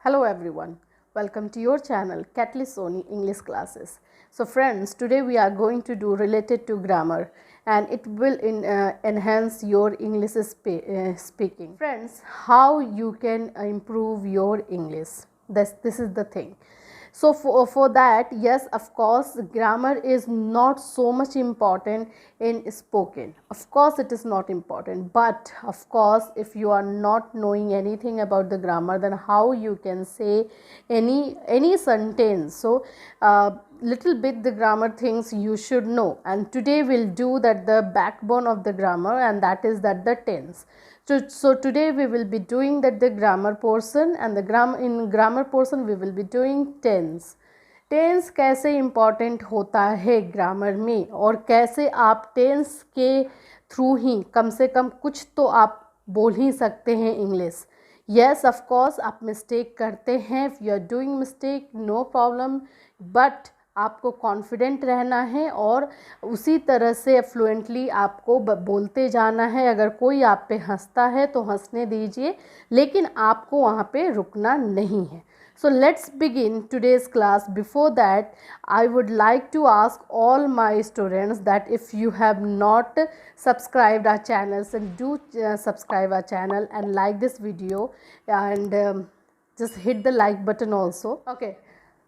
Hello everyone, welcome to your channel Catalyst Soni English classes. So friends, today we are going to do related to grammar and it will enhance your English speaking. Friends, how you can improve your English? This is the thing. So for that, yes, of course, grammar is not so much important in spoken. Of course, it is not important. But of course, if you are not knowing anything about the grammar, then how you can say any sentence? So little bit the grammar things you should know. And today we'll do that the backbone of the grammar, and that is that the tense. So today we will be doing that the grammar portion, and in grammar portion we will be doing tense. Tense कैसे important होता है grammar में, और कैसे आप tense के through ही कम से कम कुछ तो आप बोल ही सकते हैं इंग्लिश. येस, ऑफ कोर्स आप मिस्टेक करते हैं. If you are doing mistake, no problem, but आपको कॉन्फिडेंट रहना है और उसी तरह से फ्लुएंटली आपको बोलते जाना है. अगर कोई आप पे हंसता है तो हंसने दीजिए, लेकिन आपको वहाँ पे रुकना नहीं है. So let's begin today's class. Before that, I would like to ask all my students that if you have not subscribed our channels, then do subscribe our channel and like this video, and just hit the like button also. Okay,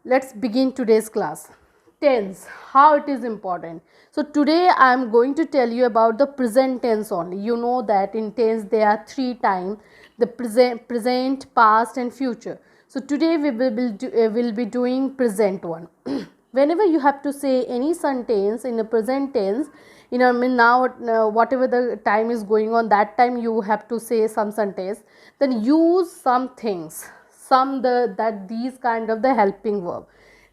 let's begin today's class. Tense, how it is important. So today I am going to tell you about the present tense only. You know that in tense there are three times: the present, past and future. So today we will be doing present one. Whenever you have to say any sentence in a present tense, now whatever the time is going on, that time you have to say some sentence, then use some things, these kind of the helping verb.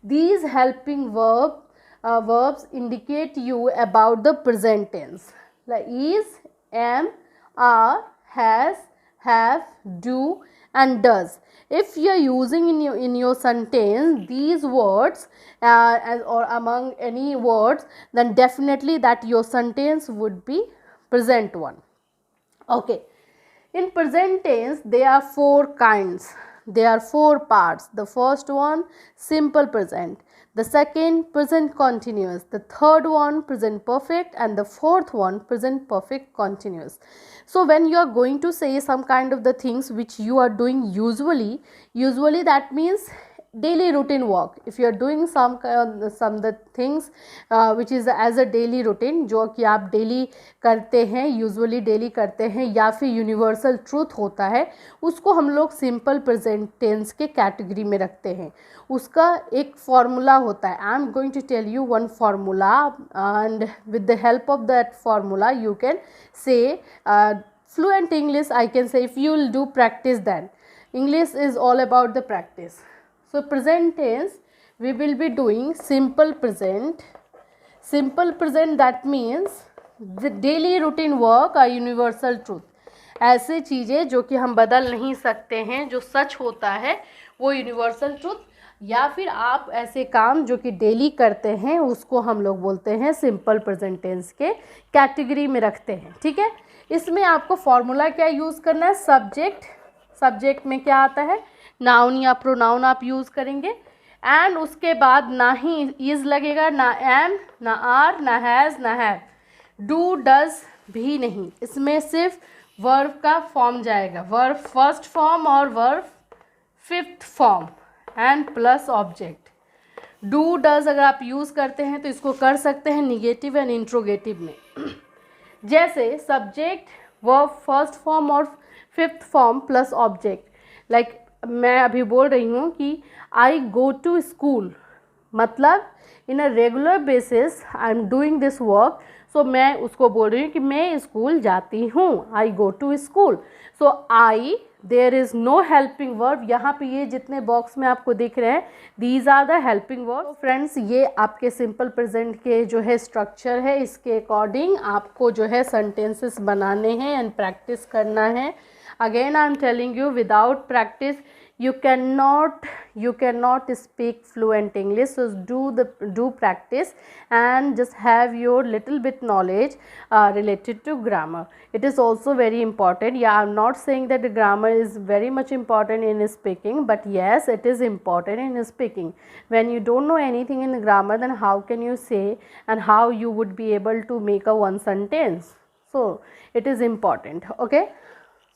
These helping verbs indicate you about the present tense, like is, am, are, has, have, do and does. If you are using in your sentence these words or among any words, then definitely that your sentence would be present one. Okay, in present tense there are four kinds. There are four parts. The first one, simple present. The second, present continuous. The third one, present perfect. And the fourth one, present perfect continuous. So when you are going to say some kind of the things which you are doing usually that means daily routine work. If you are doing some the things which is as a daily routine, जो कि आप daily करते हैं, usually daily करते हैं, या फिर universal truth होता है, उसको हम लोग simple present tense के category में रखते हैं. उसका एक formula होता है. I am going to tell you one formula, and with the help of that formula you can say fluent English. I can say, if you will do practice, then English is all about the practice. So present tense we will be doing simple present. Simple present, that means the daily routine work or universal truth. ऐसे चीज़ें जो कि हम बदल नहीं सकते हैं, जो सच होता है वो यूनिवर्सल ट्रूथ, या फिर आप ऐसे काम जो कि डेली करते हैं उसको हम लोग बोलते हैं सिंपल प्रेजेंट टेंस के कैटेगरी में रखते हैं. ठीक है, इसमें आपको फॉर्मूला क्या यूज़ करना है? सब्जेक्ट में क्या आता है? नाउन या प्रोनाउन आप यूज़ करेंगे, एंड उसके बाद ना ही इज लगेगा, ना एम, ना आर, ना हैज़, ना हैव. डू, डज भी नहीं. इसमें सिर्फ वर्ब का फॉर्म जाएगा, वर्ब फर्स्ट फॉर्म और verb fifth form, and plus object. Do, does अगर आप यूज़ करते हैं तो इसको कर सकते हैं निगेटिव एंड इंट्रोगेटिव में. जैसे सब्जेक्ट, वर्ब फर्स्ट फॉर्म और fifth form plus object. Like मैं अभी बोल रही हूँ कि आई गो टू स्कूल, मतलब in a regular basis I am doing this work. So मैं उसको बोल रही हूँ कि मैं स्कूल जाती हूँ. I go to school. So I, there is no helping verb. यहाँ पे ये जितने बॉक्स में आपको दिख रहे हैं, these are the helping verb. Friends, ये आपके सिंपल प्रेजेंट के जो है स्ट्रक्चर है, इसके अकॉर्डिंग आपको जो है सेंटेंसेस बनाने हैं एंड प्रैक्टिस करना है. Again I am telling you, without practice you cannot speak fluent English. So do practice and just have your little bit knowledge related to grammar. It is also very important. Yeah, I'm not saying that the grammar is very much important in speaking, but yes, it is important in speaking. When you don't know anything in grammar, then how can you say and how you would be able to make a one sentence? So it is important. Okay.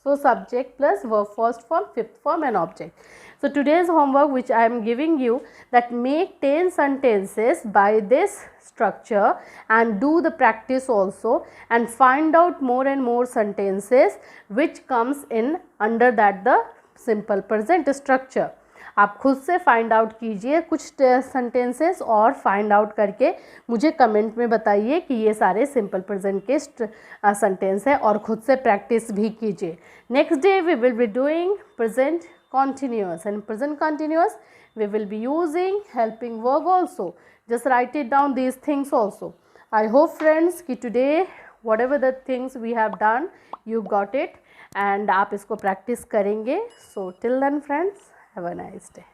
So subject plus verb first form, fifth form and object. So today's homework which I am giving you, that make 10 sentences by this structure and do the practice also, and find out more and more sentences which comes in under that the simple present structure. आप खुद से find out कीजिए कुछ sentences और find out करके मुझे comment में बताइए कि ये सारे सिंपल प्रेजेंट के सेंटेंस है, और खुद से प्रैक्टिस भी कीजिए. Next day we will be doing present continuous, and present continuous we will be using helping verb also. Just write it down these things also. I hope friends कि today whatever the things we have done you got it and आप इसको practice करेंगे. So till then friends, have a nice day.